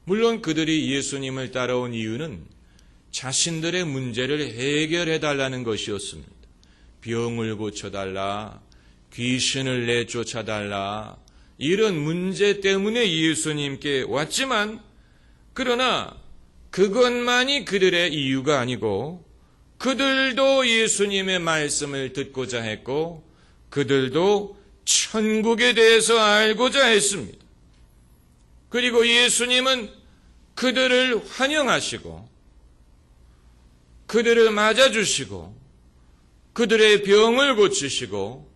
물론 그들이 예수님을 따라온 이유는 자신들의 문제를 해결해 달라는 것이었습니다. 병을 고쳐달라, 귀신을 내쫓아달라, 이런 문제 때문에 예수님께 왔지만, 그러나 그것만이 그들의 이유가 아니고 그들도 예수님의 말씀을 듣고자 했고 그들도 천국에 대해서 알고자 했습니다. 그리고 예수님은 그들을 환영하시고 그들을 맞아주시고 그들의 병을 고치시고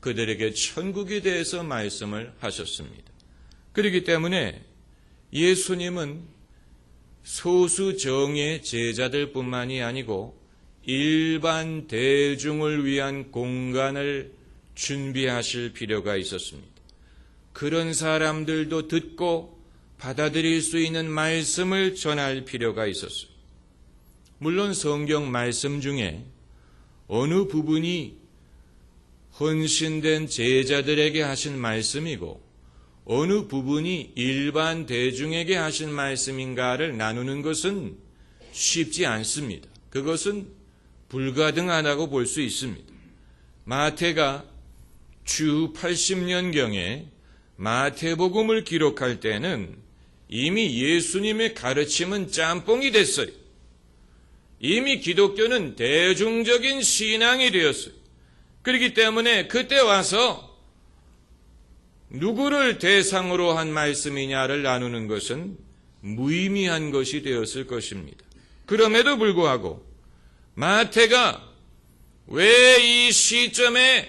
그들에게 천국에 대해서 말씀을 하셨습니다. 그렇기 때문에 예수님은 소수 정예 제자들뿐만이 아니고 일반 대중을 위한 공간을 준비하실 필요가 있었습니다. 그런 사람들도 듣고 받아들일 수 있는 말씀을 전할 필요가 있었어요. 물론 성경 말씀 중에 어느 부분이 헌신된 제자들에게 하신 말씀이고 어느 부분이 일반 대중에게 하신 말씀인가를 나누는 것은 쉽지 않습니다. 그것은 불가능하다고 볼 수 있습니다. 마태가 주 80년경에 마태복음을 기록할 때는 이미 예수님의 가르침은 짬뽕이 됐어요. 이미 기독교는 대중적인 신앙이 되었어요. 그렇기 때문에 그때 와서 누구를 대상으로 한 말씀이냐를 나누는 것은 무의미한 것이 되었을 것입니다. 그럼에도 불구하고 마태가 왜 이 시점에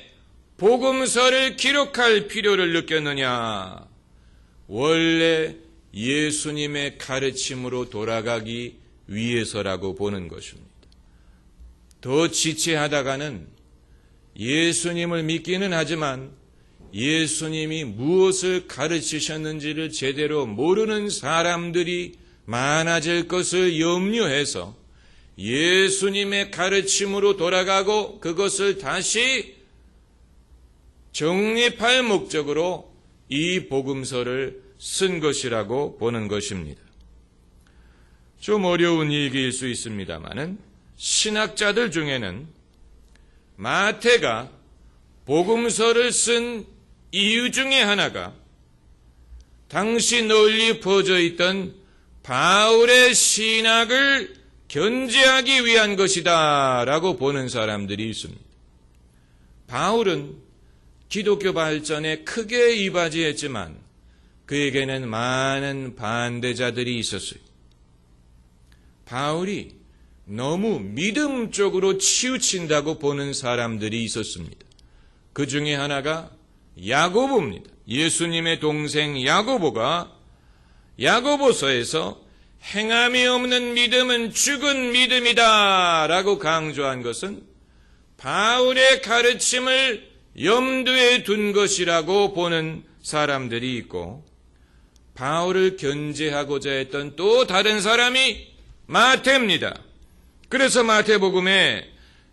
복음서를 기록할 필요를 느꼈느냐? 원래 예수님의 가르침으로 돌아가기 위해서라고 보는 것입니다. 더 지체하다가는 예수님을 믿기는 하지만 예수님이 무엇을 가르치셨는지를 제대로 모르는 사람들이 많아질 것을 염려해서 예수님의 가르침으로 돌아가고 그것을 다시 정립할 목적으로 이 복음서를 쓴 것이라고 보는 것입니다. 좀 어려운 얘기일 수 있습니다만은 신학자들 중에는 마태가 복음서를 쓴 이유 중에 하나가 당시 널리 퍼져 있던 바울의 신학을 견제하기 위한 것이다 라고 보는 사람들이 있습니다. 바울은 기독교 발전에 크게 이바지했지만 그에게는 많은 반대자들이 있었어요. 바울이 너무 믿음 쪽으로 치우친다고 보는 사람들이 있었습니다. 그 중에 하나가 야고보입니다. 예수님의 동생 야고보가 야고보서에서 행함이 없는 믿음은 죽은 믿음이다 라고 강조한 것은 바울의 가르침을 염두에 둔 것이라고 보는 사람들이 있고, 바울을 견제하고자 했던 또 다른 사람이 마태입니다. 그래서 마태복음에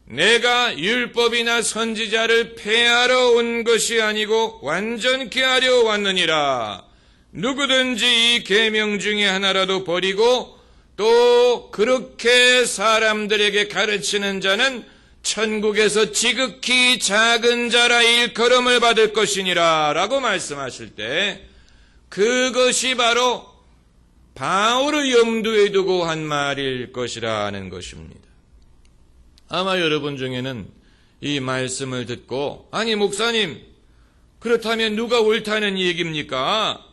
내가 율법이나 선지자를 폐하러 온 것이 아니고 완전케 하려 왔느니라. 누구든지 이 계명 중에 하나라도 버리고 또 그렇게 사람들에게 가르치는 자는 천국에서 지극히 작은 자라 일컬음을 받을 것이니라 라고 말씀하실 때 그것이 바로 바울을 염두에 두고 한 말일 것이라는 것입니다. 아마 여러분 중에는 이 말씀을 듣고 아니 목사님 그렇다면 누가 옳다는 얘기입니까?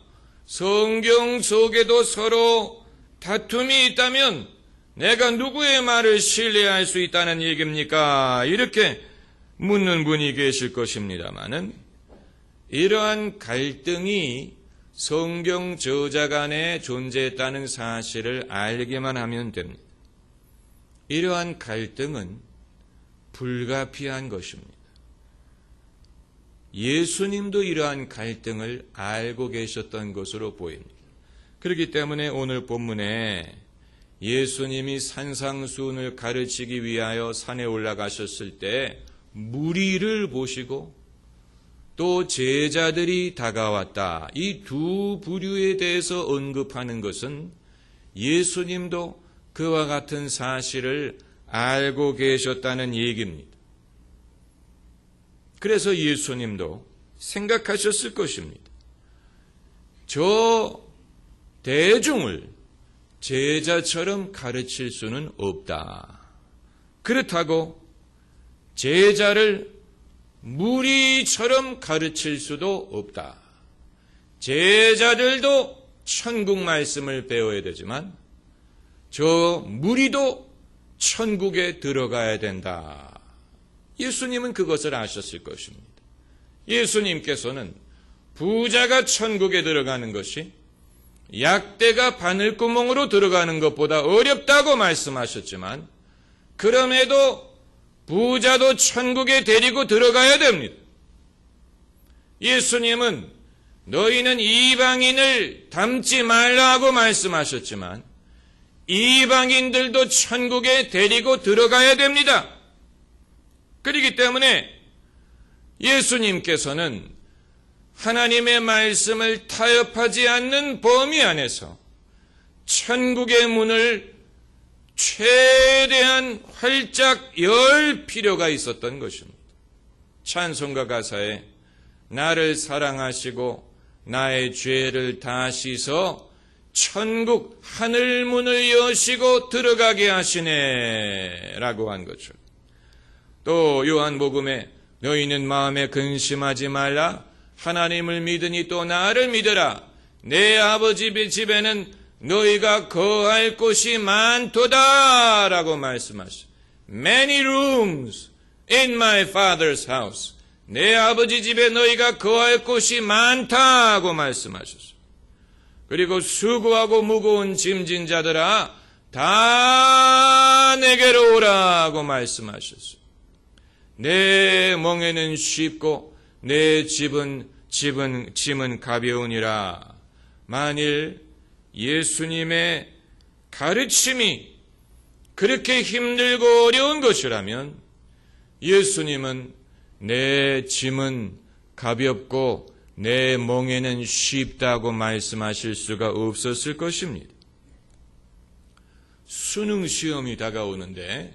성경 속에도 서로 다툼이 있다면 내가 누구의 말을 신뢰할 수 있다는 얘기입니까? 이렇게 묻는 분이 계실 것입니다마는 이러한 갈등이 성경 저자 간에 존재했다는 사실을 알기만 하면 됩니다. 이러한 갈등은 불가피한 것입니다. 예수님도 이러한 갈등을 알고 계셨던 것으로 보입니다. 그렇기 때문에 오늘 본문에 예수님이 산상수훈을 가르치기 위하여 산에 올라가셨을 때 무리를 보시고 또 제자들이 다가왔다. 이 두 부류에 대해서 언급하는 것은 예수님도 그와 같은 사실을 알고 계셨다는 얘기입니다. 그래서 예수님도 생각하셨을 것입니다. 저 대중을 제자처럼 가르칠 수는 없다. 그렇다고 제자를 무리처럼 가르칠 수도 없다. 제자들도 천국 말씀을 배워야 되지만 저 무리도 천국에 들어가야 된다. 예수님은 그것을 아셨을 것입니다. 예수님께서는 부자가 천국에 들어가는 것이 약대가 바늘구멍으로 들어가는 것보다 어렵다고 말씀하셨지만 그럼에도 부자도 천국에 데리고 들어가야 됩니다. 예수님은 너희는 이방인을 닮지 말라고 말씀하셨지만 이방인들도 천국에 데리고 들어가야 됩니다. 그렇기 때문에 예수님께서는 하나님의 말씀을 타협하지 않는 범위 안에서 천국의 문을 최대한 활짝 열 필요가 있었던 것입니다. 찬송가 가사에 나를 사랑하시고 나의 죄를 다 씻어 천국 하늘문을 여시고 들어가게 하시네 라고 한 거죠. 또 요한복음에 너희는 마음에 근심하지 말라 하나님을 믿으니 또 나를 믿으라 내 아버지 집에는 너희가 거할 곳이 많도다 라고 말씀하셨어요. Many rooms in my father's house. 내 아버지 집에 너희가 거할 곳이 많다고 말씀하셨어요. 그리고 수고하고 무거운 짐진 자들아 다 내게로 오라고 말씀하셨어요. 내 멍에는 쉽고 내 짐은 가벼우니라. 만일 예수님의 가르침이 그렇게 힘들고 어려운 것이라면 예수님은 내 짐은 가볍고 내 멍에는 쉽다고 말씀하실 수가 없었을 것입니다. 수능시험이 다가오는데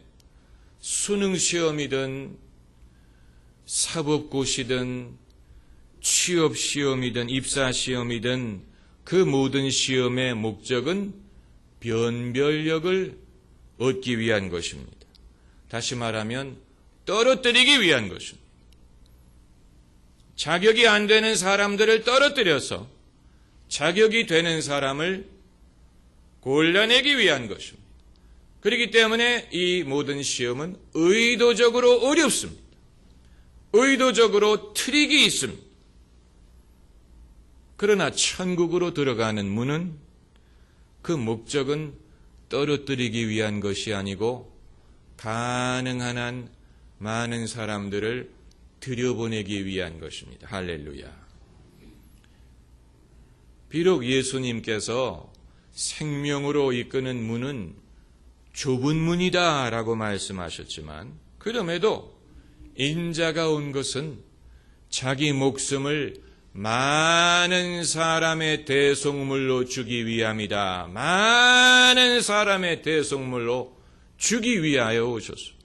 수능시험이든 사법고시든 취업시험이든 입사시험이든 그 모든 시험의 목적은 변별력을 얻기 위한 것입니다. 다시 말하면 떨어뜨리기 위한 것입니다. 자격이 안 되는 사람들을 떨어뜨려서 자격이 되는 사람을 골라내기 위한 것입니다. 그렇기 때문에 이 모든 시험은 의도적으로 어렵습니다. 의도적으로 트릭이 있습니다. 그러나 천국으로 들어가는 문은 그 목적은 떨어뜨리기 위한 것이 아니고 가능한 한 많은 사람들을 들여보내기 위한 것입니다. 할렐루야. 비록 예수님께서 생명으로 이끄는 문은 좁은 문이다 라고 말씀하셨지만 그럼에도 인자가 온 것은 자기 목숨을 많은 사람의 대속물로 주기 위함이다. 많은 사람의 대속물로 주기 위하여 오셨습니다.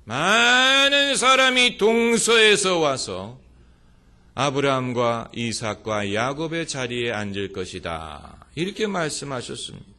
많은 사람이 동서에서 와서 아브라함과 이삭과 야곱의 자리에 앉을 것이다. 이렇게 말씀하셨습니다.